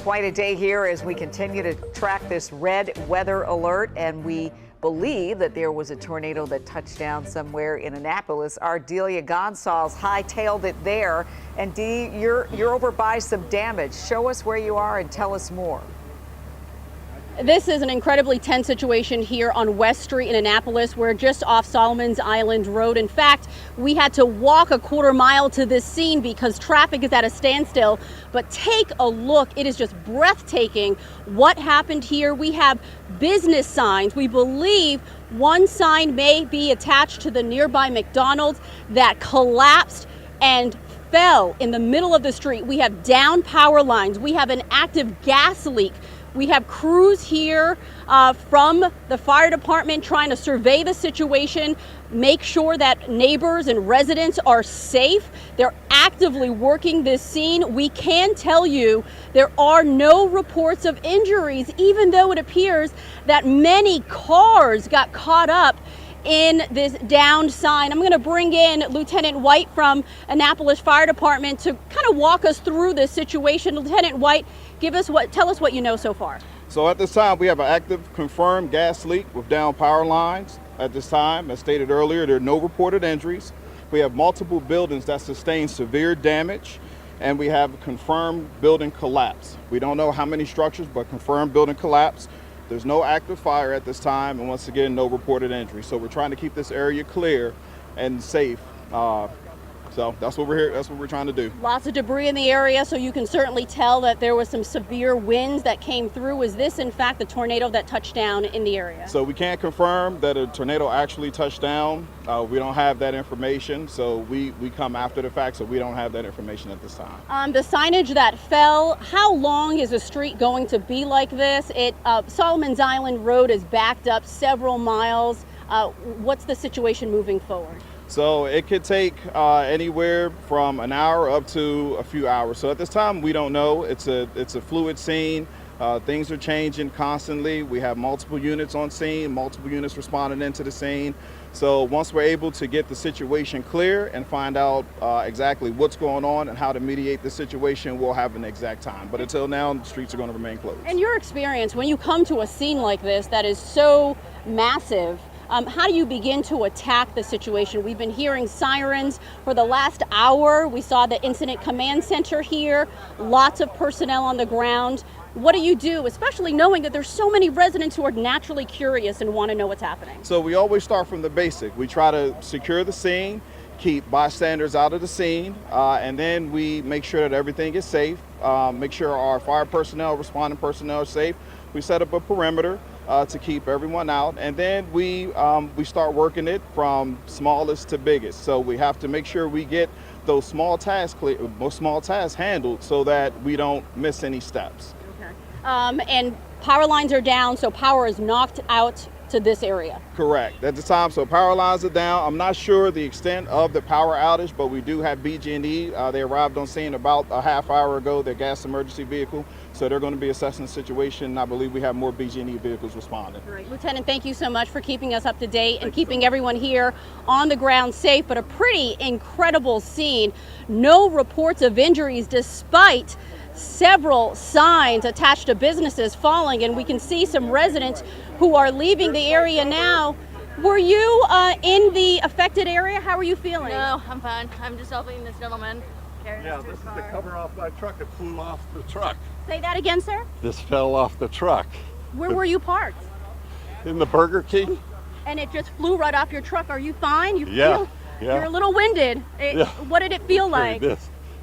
Quite a day here as we continue to track this red weather alert, and we believe that there was a tornado that touched down somewhere in Annapolis. Our Delia Gonsalves hightailed it there. And Dee, you're over by some damage. Show us where you are and tell us more. This is an incredibly tense situation here on West Street in Annapolis. We're just off Solomon's Island Road. In fact, we had to walk a quarter mile to this scene because traffic is at a standstill. But take a look. It is just breathtaking what happened here. We have business signs. We believe one sign may be attached to the nearby McDonald's that collapsed and fell in the middle of the street. We have down power lines. We have an active gas leak. We have crews here from the fire department trying to survey the situation, make sure that neighbors and residents are safe. They're actively working this scene. We can tell you there are no reports of injuries, even though it appears that many cars got caught up in this downed sign. I'm going to bring in Lieutenant White from Annapolis Fire Department to kind of walk us through this situation. Lieutenant White, tell us what you know so far. So at this time, we have an active confirmed gas leak with down power lines. At this time, as stated earlier, there are no reported injuries. We have multiple buildings that sustained severe damage, and we have a confirmed building collapse. We don't know how many structures, but confirmed building collapse. There's no active fire at this time, and once again, no reported injury. So we're trying to keep this area clear and safe. So that's what we're here. That's what we're trying to do. Lots of debris in the area, so you can certainly tell that there was some severe winds that came through. Is this, in fact, the tornado that touched down in the area? So we can't confirm that a tornado actually touched down. We don't have that information, so we come after the fact, so we don't have that information at this time. The signage that fell, how long is the street going to be like this? Solomon's Island Road is backed up several miles. What's the situation moving forward? So it could take anywhere from an hour up to a few hours. So at this time, we don't know. It's a fluid scene. Things are changing constantly. We have multiple units on scene, multiple units responding into the scene. So once we're able to get the situation clear and find out exactly what's going on and how to mediate the situation, we'll have an exact time. But until now, the streets are going to remain closed. In your experience, when you come to a scene like this that is so massive, how do you begin to attack the situation? We've been hearing sirens for the last hour. We saw the incident command center here, lots of personnel on the ground. What do you do, especially knowing that there's so many residents who are naturally curious and want to know what's happening? So we always start from the basic. We try to secure the scene, keep bystanders out of the scene, and then we make sure that everything is safe, make sure our fire personnel, responding personnel are safe. We set up a perimeter to keep everyone out, and then we start working it from smallest to biggest. So we have to make sure we get those small tasks handled so that we don't miss any steps. Okay. And power lines are down, so power is knocked out to this area. Correct. At the time, so power lines are down. I'm not sure the extent of the power outage, but we do have BG&E. They arrived on scene about a half hour ago, their gas emergency vehicle. So they're going to be assessing the situation. I believe we have more BG&E vehicles responding. Great. Lieutenant, thank you so much for keeping us up to date and keeping everyone here on the ground safe, but a pretty incredible scene. No reports of injuries despite several signs attached to businesses falling, and we can see some residents who are leaving the area now. Were you in the affected area? How are you feeling? No, I'm fine. I'm just helping this gentleman. Yeah, this is the cover off my truck. It flew off the truck. Say that again, sir? This fell off the truck. Where were you parked? In the Burger King. And it just flew right off your truck. Are you fine? Yeah. You're a little winded. What did it feel like?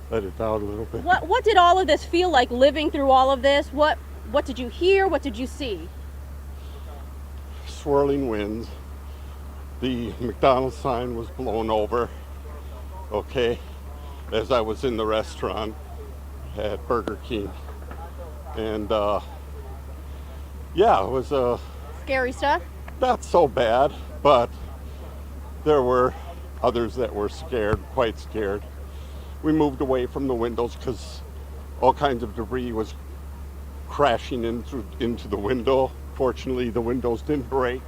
Let it down a little bit. What did all of this feel like living through all of this? What did you hear? What did you see? Swirling winds. The McDonald's sign was blown over. Okay. As I was in the restaurant at Burger King. And yeah, it was scary stuff? Not so bad, but there were others that were scared, quite scared. We moved away from the windows because all kinds of debris was crashing into the window. Fortunately, the windows didn't break.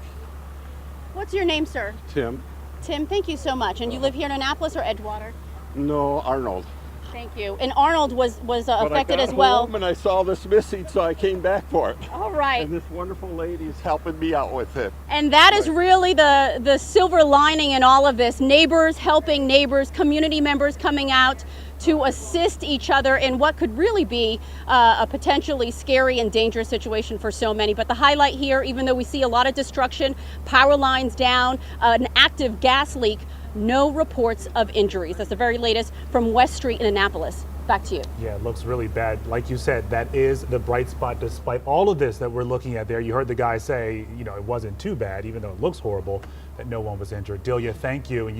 What's your name, sir? Tim. Tim, thank you so much. And you live here in Annapolis or Edgewater? No, Arnold. Thank you. And Arnold was But affected I got as well. home and I saw this missing, so I came back for it. All right. And this wonderful lady is helping me out with it. And that is really the silver lining in all of this. Neighbors helping neighbors, community members coming out to assist each other in what could really be a potentially scary and dangerous situation for so many. But the highlight here, even though we see a lot of destruction, power lines down, an active gas leak, no reports of injuries. That's the very latest from West Street in Annapolis. Back to you. Yeah, it looks really bad. Like you said, that is the bright spot despite all of this that we're looking at there. You heard the guy say, you know, it wasn't too bad, even though it looks horrible, that no one was injured. Delia, thank you. And you